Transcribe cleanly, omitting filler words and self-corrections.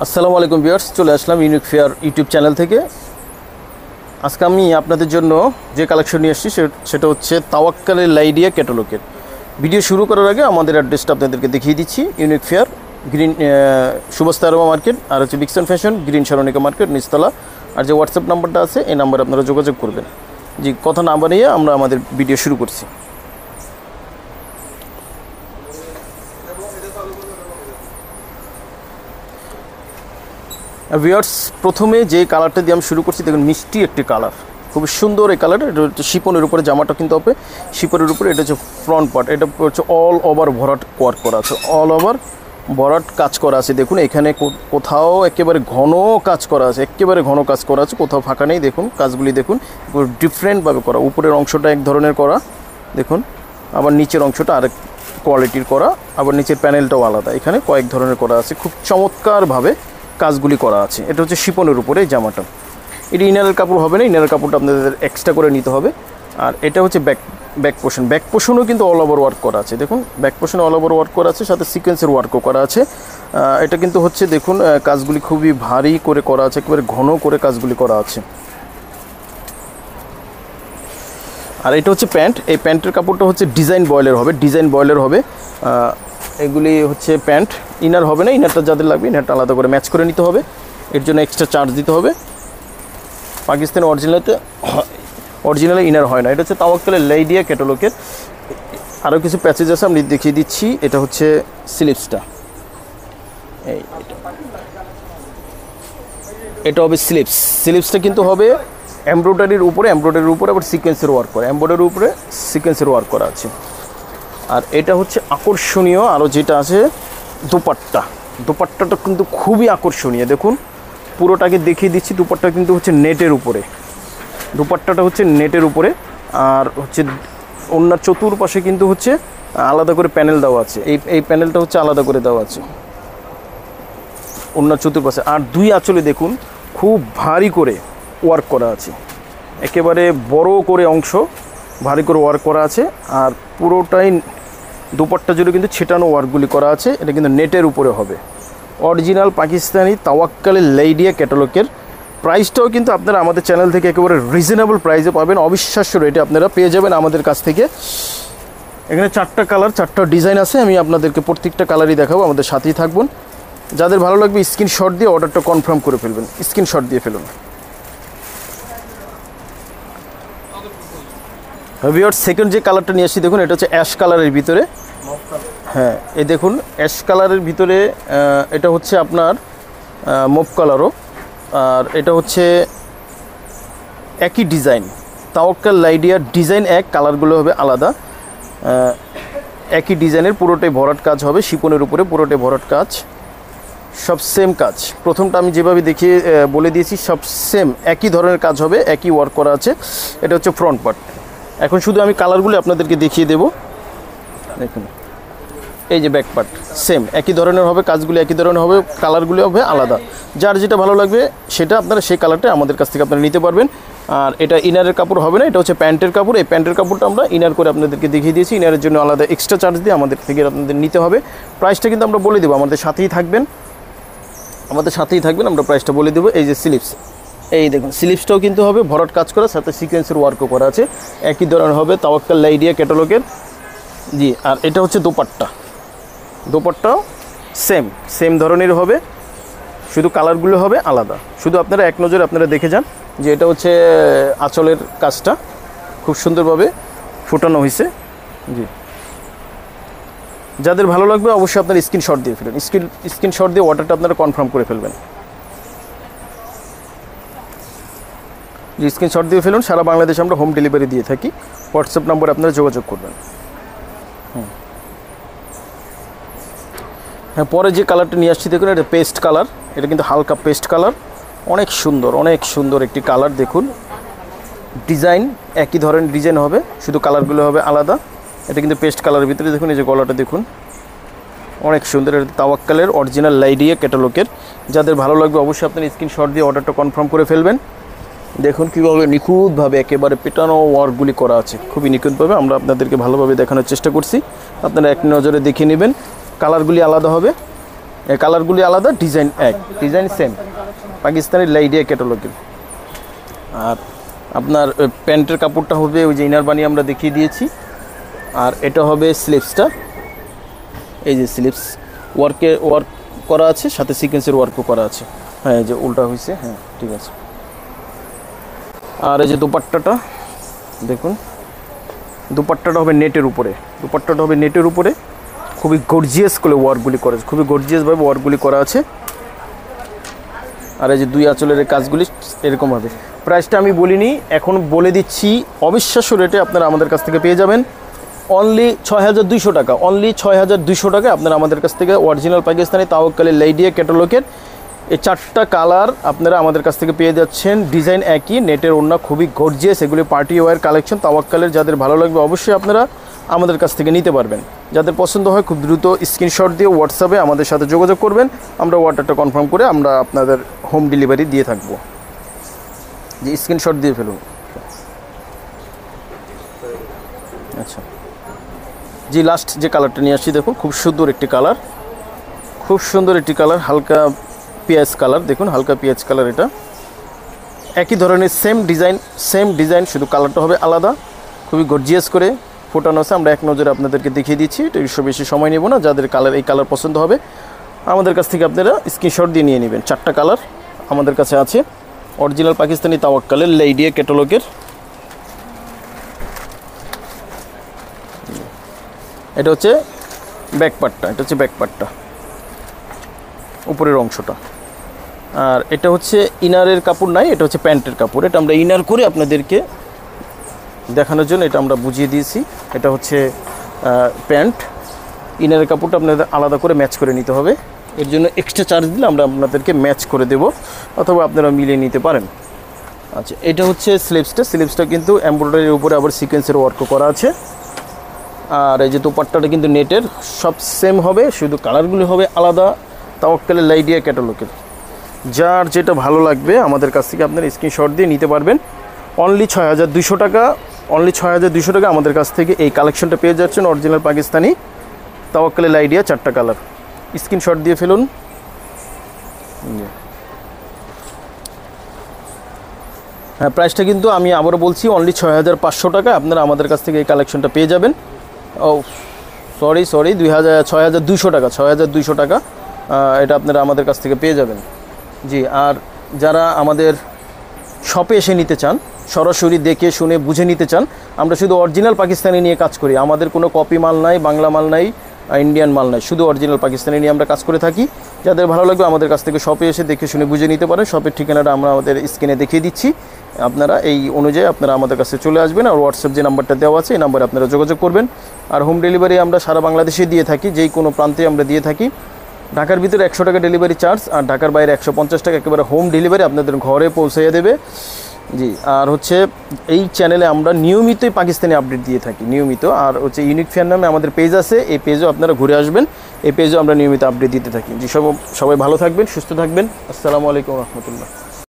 আসসালামু আলাইকুম ভিউয়ার্স, চলে আসলাম ইউনিক ফেয়ার ইউটিউব চ্যানেল থেকে। আজকে আমি আপনাদের জন্য যে কালেকশন নিয়ে এসেছি সেটা হচ্ছে তাওয়াক্কালের লাইডিয়া ক্যাটালগের। ভিডিও শুরু করার আগে আমাদের অ্যাড্রেসটা আপনাদেরকে দেখিয়ে দিচ্ছি। ইউনিক ফেয়ার, গ্রিন সুভাষতারমা মার্কেট, আর হচ্ছে বিক্সন ফ্যাশন, গ্রিন সরণিকা মার্কেট, নিচতলা। আর যে হোয়াটসঅ্যাপ নাম্বারটা আছে এই নাম্বারে আপনারা যোগাযোগ করবেন। জি, কথা না বানিয়ে আমরা আমাদের ভিডিও শুরু করছি। ভিউয়ার্স, প্রথমে যে কালারটা দিয়ে আমি শুরু করছি, দেখুন মিষ্টি একটি কালার, খুব সুন্দর এই কালার। এটা হচ্ছে শিপনের উপরে জামাটা কিন্তু হবে শিপনের উপরে। এটা হচ্ছে ফ্রন্ট পার্ট, এটা হচ্ছে অল ওভার ভরাট ওয়ার্ক করা আছে, অল ওভার ভরাট কাজ করা আছে। দেখুন এখানে কোথাও একেবারে ঘন কাজ করা আছে, একেবারে ঘন কাজ করা আছে, কোথাও ফাঁকা নেই। দেখুন কাজগুলি দেখুন, ডিফারেন্টভাবে করা। উপরের অংশটা এক ধরনের করা দেখুন, আবার নিচের অংশটা আরেক কোয়ালিটির করা, আবার নিচের প্যানেলটাও আলাদা। এখানে কয়েক ধরনের করা আছে, খুব চমৎকারভাবে কাজগুলি করা আছে। এটা হচ্ছে শিপনের উপরে এই জামাটা। এটি ইনারের কাপড় হবে না, ইনারের কাপড়টা আপনাদের এক্সট্রা করে নিতে হবে। আর এটা হচ্ছে ব্যাক পোর্শনও কিন্তু অল ওভার ওয়ার্ক করা আছে। দেখুন ব্যাক পোর্শনে অল ওভার ওয়ার্ক করা আছে, সাথে সিকোয়েন্সের ওয়ার্কও করা আছে। এটা কিন্তু হচ্ছে দেখুন কাজগুলি খুবই ভারী করে করা আছে, একেবারে ঘন করে কাজগুলি করা আছে। আর এটা হচ্ছে প্যান্ট। এই প্যান্টের কাপড়টা হচ্ছে ডিজাইন বয়েলের হবে। এগুলি হচ্ছে প্যান্ট, ইনার হবে না। ইনারটা যাদের লাগবে ইনারটা আলাদা করে ম্যাচ করে নিতে হবে, এর জন্য এক্সট্রা চার্জ দিতে হবে। পাকিস্তানি অরিজিনালে ইনার হয় না। এটা হচ্ছে তাওয়াক্কালের লাইডিয়া ক্যাটালগের। আরও কিছু প্যাচেজ আছে, আমি দেখিয়ে দিচ্ছি। এটা হচ্ছে স্লিভসটা, এটা হবে স্লিভসটা কিন্তু হবে এমব্রয়ডারির উপরে আবার সিকোয়েন্সের ওয়ার্ক করা, এমব্রয়ডারির উপরে সিকোয়েন্সের ওয়ার্ক করা আছে। আর এটা হচ্ছে আকর্ষণীয় আরও যেটা আছে দোপাট্টাটা কিন্তু খুবই আকর্ষণীয়। দেখুন পুরোটাকে দেখিয়ে দিচ্ছি। দোপাট্টা কিন্তু হচ্ছে দোপাট্টাটা হচ্ছে নেটের উপরে। আর হচ্ছে ওনার চতুর্পাশে কিন্তু হচ্ছে আলাদা করে প্যানেল দেওয়া আছে। এই প্যানেলটা হচ্ছে আলাদা করে দেওয়া আছে ওনার চতুর্পাশে। আর দুই আঁচলে দেখুন খুব ভারী করে ওয়ার্ক করা আছে, একেবারে বড় করে অংশ ভারী করে ওয়ার্ক করা আছে। আর পুরোটাই দুপাট্টা জুড়ে কিন্তু ছেটানো ওয়ার্কগুলি করা আছে। এটা কিন্তু নেটের উপরে হবে, অরিজিনাল পাকিস্তানি তাওয়াক্কালের লাইডিয়া ক্যাটালগের। প্রাইসটাও কিন্তু আপনারা আমাদের চ্যানেল থেকে একেবারে রিজনেবল প্রাইসে পাবেন, অবিশ্বাস্য রেটে আপনারা পেয়ে যাবেন আমাদের কাছ থেকে। এখানে 4টা কালার 4টা ডিজাইন আছে, আমি আপনাদেরকে প্রত্যেকটা কালারই দেখাবো। আমাদের সাথেই থাকবেন। যাদের ভালো লাগবে স্ক্রিনশট দিয়ে অর্ডারটা কনফার্ম করে ফেলবেন, স্ক্রিনশট দিয়ে ফেলুন। ভিউয়ার্স, সেকেন্ড যে কালারটা নিয়ে আসি, দেখুন এটা হচ্ছে অ্যাশ কালারের ভিতরে। হ্যাঁ, এই দেখুন অ্যাশ কালারের ভিতরে এটা হচ্ছে আপনার মুভ কালারও। আর এটা হচ্ছে একই ডিজাইন, তাওয়াক্কাল লাইডিয়ার ডিজাইন এক, কালারগুলো হবে আলাদা। একই ডিজাইনের পুরোটাই ভরাট কাজ হবে, শিপনের উপরে পুরোটাই ভরাট কাজ, সব সেম কাজ। প্রথমটা আমি যেভাবে দেখিয়ে বলে দিয়েছি সব সেম একই ধরনের কাজ হবে, একই ওয়ার্ক করা আছে। এটা হচ্ছে ফ্রন্ট পার্ট। এখন শুধু আমি কালারগুলো আপনাদেরকে দেখিয়ে দেব। দেখুন এই যে ব্যাক পার্ট সেম একই ধরনের হবে, কাজগুলো একই ধরনের হবে, কালারগুলো হবে আলাদা। যার যেটা ভালো লাগবে সেটা আপনারা সেই কালারটা আমাদের কাছ থেকে আপনারা নিতে পারবেন। আর এটা ইনারের কাপড় হবে না, এটা হচ্ছে প্যান্টের কাপড়। এই প্যান্টের কাপড়টা আমরা ইনার করে আপনাদেরকে দেখিয়ে দিয়েছি। ইনারের জন্য আলাদা এক্সট্রা চার্জ দিয়ে আমাদের থেকে আপনাদের নিতে হবে। প্রাইসটা কিন্তু আমরা বলে দেবো, আমাদের সাথেই থাকবেন, আমরা প্রাইসটা বলে দেবো। এই যে স্লিভস, এই দেখুন স্লিভসটাও কিন্তু হবে ভরাট কাজ করা, সাথে সিকোয়েন্সের ওয়ার্কও করা আছে, একই ধরনের হবে তাওয়াক্কাল লাইডিয়া ক্যাটালগের। জি, আর এটা হচ্ছে দোপাট্টাও সেম ধরনের হবে, শুধু কালারগুলো হবে আলাদা। শুধু আপনারা এক নজরে আপনারা দেখে যান যে এটা হচ্ছে আঁচলের কাজটা খুব সুন্দরভাবে ফুটানো হয়েছে। জি, যাদের ভালো লাগবে অবশ্যই আপনারা স্ক্রিনশট দিয়ে ফেলবেন, স্ক্রিনশট দিয়ে অর্ডারটা আপনারা কনফার্ম করে ফেলবেন। যে স্ক্রিনশট দিয়ে ফেলুন, সারা বাংলাদেশে আমরা হোম ডেলিভারি দিয়ে থাকি। হোয়াটসঅ্যাপ নম্বরে আপনারা যোগাযোগ করবেন। হ্যাঁ, পরে যে কালারটা নিয়ে আসছি দেখুন, এটা পেস্ট কালার। এটা কিন্তু হালকা পেস্ট কালার, অনেক সুন্দর একটি কালার। দেখুন ডিজাইন একই ধরনের ডিজাইন হবে, শুধু কালারগুলো হবে আলাদা। এটা কিন্তু পেস্ট কালারের ভিতরে। দেখুন এই যে গলাটা দেখুন, অনেক সুন্দর। এটা তাওয়াক্কালের অরিজিনাল লাইডিয়া ক্যাটালগের। যাদের ভালো লাগবে অবশ্যই আপনারা স্ক্রিনশট দিয়ে অর্ডারটা কনফার্ম করে ফেলবেন। দেখুন কীভাবে নিখুঁতভাবে একেবারে পেটানো ওয়ার্কগুলি করা আছে, খুবই নিখুঁতভাবে আমরা আপনাদেরকে ভালোভাবে দেখানোর চেষ্টা করছি। আপনারা এক নজরে দেখে নেবেন, কালারগুলি আলাদা হবে। এই কালারগুলি আলাদা, ডিজাইন এক, ডিজাইন সেম, পাকিস্তানি লাইডিয়া ক্যাটালগের। আর আপনার প্যান্টের কাপড়টা হবে ওই যে ইনার বানিয়ে আমরা দেখিয়ে দিয়েছি। আর এটা হবে স্লিভসটা, এই যে স্লিভস ওয়ার্ক করা আছে, সাথে সিকোয়েন্সের ওয়ার্কও করা আছে। হ্যাঁ এই যে উল্টা হয়েছে, হ্যাঁ ঠিক আছে। আর এই যে দুপাট্টাটা দেখুন, দুপাট্টাটা হবে নেটের উপরে, দুপাট্টাটা হবে নেটের উপরে, খুবই গর্জিয়াস করে ওয়ার্কগুলি করা আছে, খুবই গর্জিয়াসভাবে ওয়ার্কগুলি করা আছে। আর এই যে দুই আঁচলের কাজগুলি এরকম হবে। প্রাইসটা আমি বলিনি, এখন বলে দিচ্ছি, অবিশ্বাস্য রেটে আপনারা আমাদের কাছ থেকে পেয়ে যাবেন অনলি 6200 টাকা, অনলি 6200 টাকা আপনারা আমাদের কাছ থেকে অরিজিনাল পাকিস্তানি তাওয়াক্কালি লাইডিয়া ক্যাটালগের এই 4টা কালার আপনারা আমাদের কাছ থেকে পেয়ে যাচ্ছেন। ডিজাইন একই, নেটের ওড়না খুবই গর্জিয়াস, এগুলি পার্টি ওয়্যার কালেকশন তাওয়াক্কালের। যাদের ভালো লাগবে অবশ্যই আপনারা আমাদের কাছ থেকে নিতে পারবেন। যাদের পছন্দ হয় খুব দ্রুত স্ক্রিনশট দিয়ে হোয়াটসঅ্যাপে আমাদের সাথে যোগাযোগ করবেন, আমরা অর্ডারটা কনফার্ম করে আমরা আপনাদের হোম ডেলিভারি দিয়ে থাকবো। যে স্ক্রিনশট দিয়ে ফেলুন। আচ্ছা জি, লাস্ট যে কালারটা নিয়ে আসছি দেখুন, খুব সুন্দর একটি কালার, খুব সুন্দর একটি কালার, হালকা পেঁয়াজ কালার। দেখুন হালকা পেঁয়াজ কালার, এটা একই ধরনের সেম ডিজাইন, শুধু কালারটা হবে আলাদা। খুবই গর্জিয়াস করে ফোটানো আছে, আমরা এক নজরে আপনাদেরকে দেখিয়ে দিচ্ছি, এটা বেশি সময় নেব না। যাদের এই কালার পছন্দ হবে আমাদের কাছ থেকে আপনারা স্ক্রিনশট দিয়ে নিয়ে নেবেন। 4টা কালার আমাদের কাছে আছে অরিজিনাল পাকিস্তানি তাওয়াক্কালের লাইডিয়া ক্যাটালগের। এটা হচ্ছে ব্যাকপার্টটা, এটা হচ্ছে ব্যাকপার্টটা, উপরের অংশটা। আর এটা হচ্ছে ইনারের কাপড় নাই, এটা হচ্ছে প্যান্টের কাপড়। এটা আমরা ইনার করে আপনাদেরকে দেখানোর জন্য এটা আমরা বুঝিয়ে দিয়েছি। এটা হচ্ছে প্যান্ট, ইনারের কাপড়টা আপনাদের আলাদা করে ম্যাচ করে নিতে হবে। এর জন্য এক্সট্রা চার্জ দিলে আমরা আপনাদেরকে ম্যাচ করে দেব, অথবা আপনারা মিলিয়ে নিতে পারেন। আচ্ছা এটা হচ্ছে স্লিভসটা কিন্তু এমব্রয়ডারির উপরে আবার সিকোয়েন্সের ওয়ার্কও করা আছে। আর এই যে দোপাট্টাটা কিন্তু নেটের, সব সেম হবে, শুধু কালারগুলি হবে আলাদা। তাওয়াক্কালের লাইডিয়া ক্যাটালগের যার যেটা ভালো লাগবে আমাদের কাছ থেকে আপনারা স্ক্রিনশট দিয়ে নিতে পারবেন। অনলি 6200 টাকা, অনলি 6200 টাকা আমাদের কাছ থেকে এই কালেকশনটা পেয়ে যাচ্ছেন অরিজিনাল পাকিস্তানি তাওয়াক্কালের লাইডিয়া 4টা কালার। স্ক্রিনশট দিয়ে ফেলুন। হ্যাঁ প্রাইসটা কিন্তু আমি আবারও বলছি অনলি 6500 টাকা আপনারা আমাদের কাছ থেকে এই কালেকশনটা পেয়ে যাবেন। ও সরি 6200 টাকা, 6200 টাকা এটা আপনারা আমাদের কাছ থেকে পেয়ে যাবেন। জি, আর যারা আমাদের শপে এসে নিতে চান, সরাসরি দেখে শুনে বুঝে নিতে চান, আমরা শুধু অরিজিনাল পাকিস্তানি নিয়ে কাজ করি, আমাদের কোনো কপি মাল নাই, বাংলা মাল নাই, ইন্ডিয়ান মাল নাই, শুধু অরিজিনাল পাকিস্তানি নিয়ে আমরা কাজ করে থাকি। যাদের ভালো লাগবে আমাদের কাছ থেকে শপে এসে দেখে শুনে বুঝে নিতে পারেন। শপের ঠিকানাটা আমরা আমাদের স্ক্রিনে দেখিয়ে দিচ্ছি, আপনারা এই অনুযায়ী আপনারা আমাদের কাছে চলে আসবেন। আর হোয়াটসঅ্যাপ যে নাম্বারটা দেওয়া আছে এই নাম্বারে আপনারা যোগাযোগ করবেন। আর হোম ডেলিভারি আমরা সারা বাংলাদেশে দিয়ে থাকি, যেই কোনো প্রান্তে আমরা দিয়ে থাকি। ঢাকার ভিতরে 100 টাকা ডেলিভারি চার্জ, আর ঢাকার বাইরে 150 টাকা একেবারে হোম ডেলিভারি আপনাদের ঘরে পৌঁছে দেবে। জি, আর হচ্ছে এই চ্যানেলে আমরা নিয়মিতই পাকিস্তানি আপডেট দিয়ে থাকি, নিয়মিত। আর হচ্ছে ইউনিক ফ্যান নামে আমাদের পেজ আছে, এই পেজও আপনারা ঘুরে আসবেন, এই পেজও আমরা নিয়মিত আপডেট দিতে থাকি। জি, সবাই ভালো থাকবেন, সুস্থ থাকবেন। আসসালামু আলাইকুম রহমতুল্লাহ।